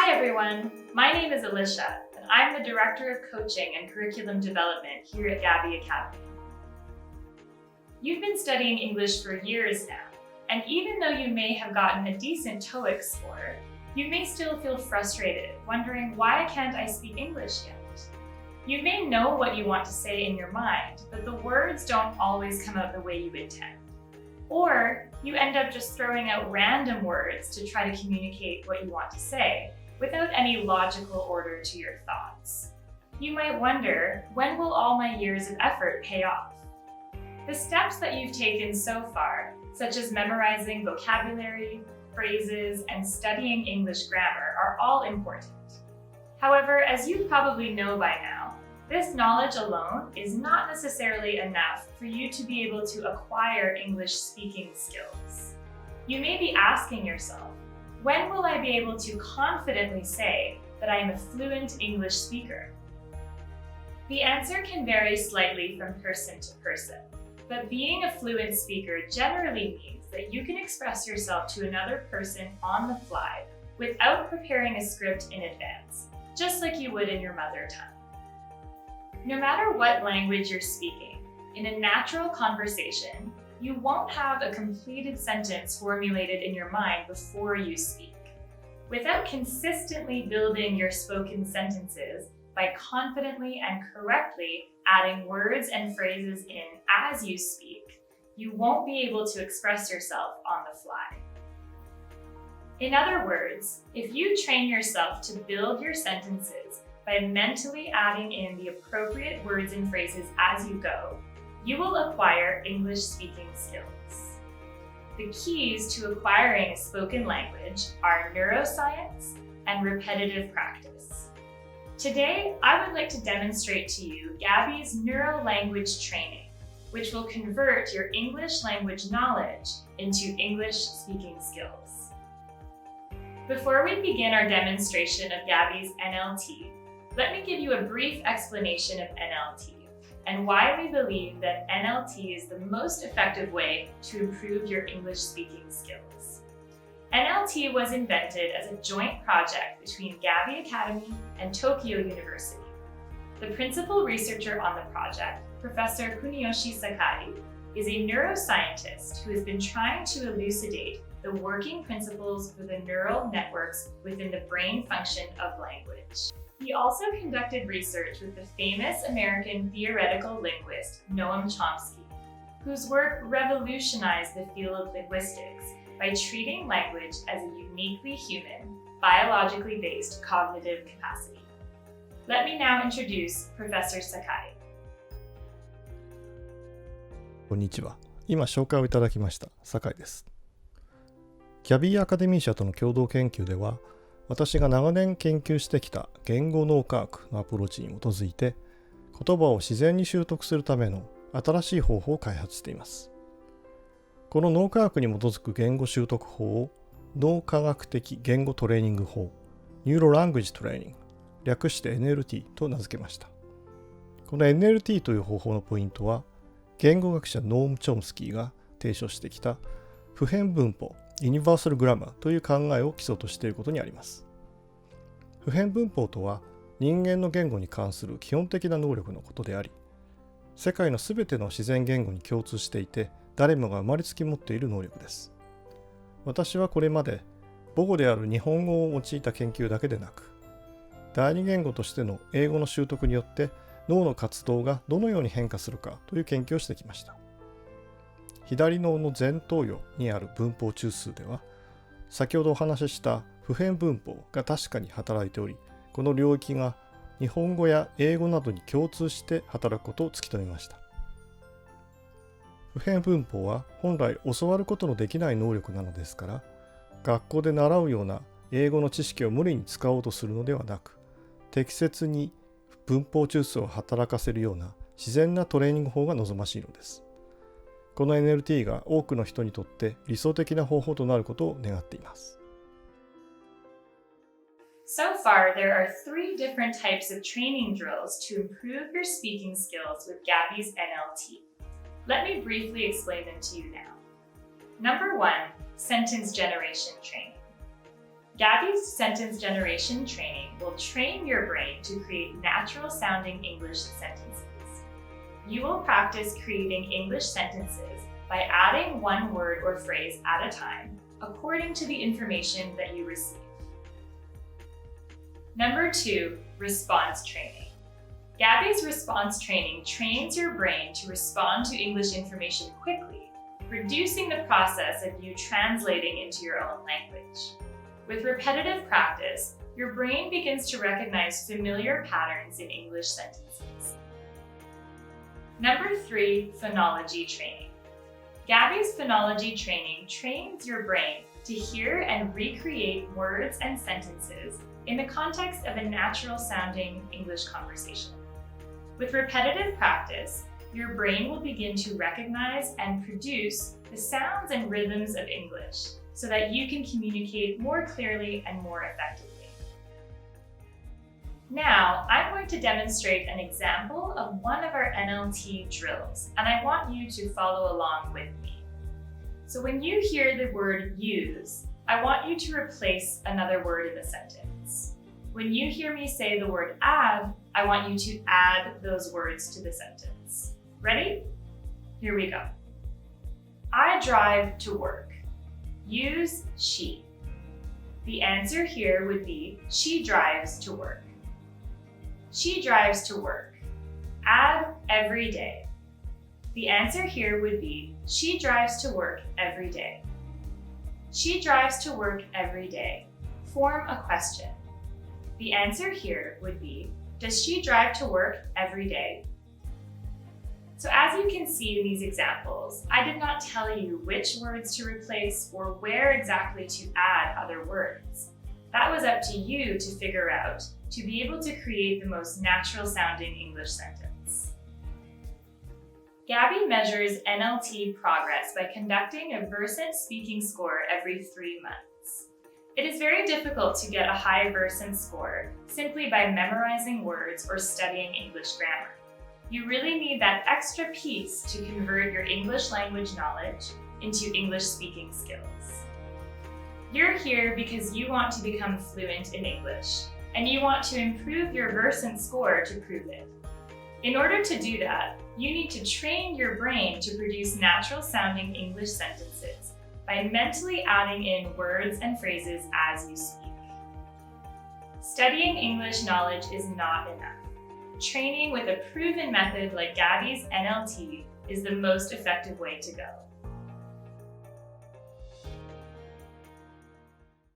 Hi everyone, my name is Alyshia, and I'm the Director of Coaching and Curriculum Development here at Gabby Academy. You've been studying English for years now, and even though you may have gotten a decent TOEIC score, you may still feel frustrated, wondering why can't I speak English yet? You may know what you want to say in your mind, but the words don't always come out the way you intend. Or you end up just throwing out random words to try to communicate what you want to say, without any logical order to your thoughts. You might wonder, when will all my years of effort pay off? The steps that you've taken so far, such as memorizing vocabulary, phrases, and studying English grammar, are all important. However, as you probably know by now, this knowledge alone is not necessarily enough for you to be able to acquire English speaking skills. You may be asking yourself, when will I be able to confidently say that I am a fluent English speaker? The answer can vary slightly from person to person, but being a fluent speaker generally means that you can express yourself to another person on the fly without preparing a script in advance, just like you would in your mother tongue. No matter what language you're speaking, in a natural conversation, you won't have a completed sentence formulated in your mind before you speak. Without consistently building your spoken sentences by confidently and correctly adding words and phrases in as you speak, you won't be able to express yourself on the fly. In other words, if you train yourself to build your sentences by mentally adding in the appropriate words and phrases as you go, you will acquire English speaking skills. The keys to acquiring a spoken language are neuroscience and repetitive practice. Today, I would like to demonstrate to you Gabby's Neuro-Language training, which will convert your English language knowledge into English speaking skills. Before we begin our demonstration of Gabby's NLT, let me give you a brief explanation of NLT and why we believe that NLT is the most effective way to improve your English speaking skills. NLT was invented as a joint project between Gabby Academy and Tokyo University. The principal researcher on the project, Professor Kuniyoshi Sakai, is a neuroscientist who has been trying to elucidate the working principles for the neural networks within the brain function of language. He also conducted research with the famous American theoretical linguist Noam Chomsky, whose work revolutionized the field of linguistics by treating language as a uniquely human, biologically based cognitive capacity. Let me now introduce Professor Sakai. こんにちは。今紹介をいただきました酒井です。ギャビーアカデミー社との共同研究では、私が長年研究してきた言語脳科学のアプローチに基づいて、言葉を自然に習得するための新しい方法を開発しています。この脳科学に基づく言語習得法を脳科学的言語トレーニング法、Neuro-Language トレーニング、略して NLT と名付けました。この NLT という方法のポイントは、言語学者ノーム・チョムスキーが提唱してきた普遍文法、ユニバーサルグラマーという考えを基礎としていることにあります。普遍文法とは人間の言語に関する基本的な能力のことであり、世界のすべての自然言語に共通していて、誰もが生まれつき持っている能力です。私はこれまで母語である日本語を用いた研究だけでなく、第二言語としての英語の習得によって脳の活動がどのように変化するかという研究をしてきました。左脳の前頭葉にある文法中枢では、先ほどお話しした普遍文法が確かに働いており、この領域が日本語や英語などに共通して働くことを突き止めました。普遍文法は本来教わることのできない能力なのですから、学校で習うような英語の知識を無理に使おうとするのではなく、適切に文法中枢を働かせるような自然なトレーニング法が望ましいのです。この NLT が多くの人にとって理想的な方法となることを願っています。So far, there are 3 different types of training drills to improve your speaking skills with Gabby's NLT. Let me briefly explain them to you now. Number 1, sentence generation training. Gabby's sentence generation training will train your brain to create natural-sounding English sentences. You will practice creating English sentences by adding one word or phrase at a time, according to the information that you receive. Number 2, response training. Gabby's response training trains your brain to respond to English information quickly, reducing the process of you translating into your own language. With repetitive practice, your brain begins to recognize familiar patterns in English sentences. Number 3, phonology training. Gabby's phonology training trains your brain to hear and recreate words and sentences in the context of a natural-sounding English conversation. With repetitive practice, your brain will begin to recognize and produce the sounds and rhythms of English so that you can communicate more clearly and more effectively. Now, I'm going to demonstrate an example of one of our NLT drills, and I want you to follow along with me. So when you hear the word use, I want you to replace another word in the sentence. When you hear me say the word add, I want you to add those words to the sentence. Ready? Here we go. I drive to work. Use she. The answer here would be she drives to work. She drives to work. Add every day. The answer here would be she drives to work every day. She drives to work every day. Form a question. The answer here would be, does she drive to work every day? So as you can see in these examples, I did not tell you which words to replace or where exactly to add other words. That was up to you to figure out to be able to create the most natural sounding English sentence. Gabby measures NLT progress by conducting a Versant speaking score every 3 months. It is very difficult to get a high Versant score simply by memorizing words or studying English grammar. You really need that extra piece to convert your English language knowledge into English speaking skills. You're here because you want to become fluent in English, and you want to improve your Versant score to prove it. In order to do that, you need to train your brain to produce natural-sounding English sentences by mentally adding in words and phrases as you speak. Studying English knowledge is not enough. Training with a proven method like Gabby's NLT is the most effective way to go.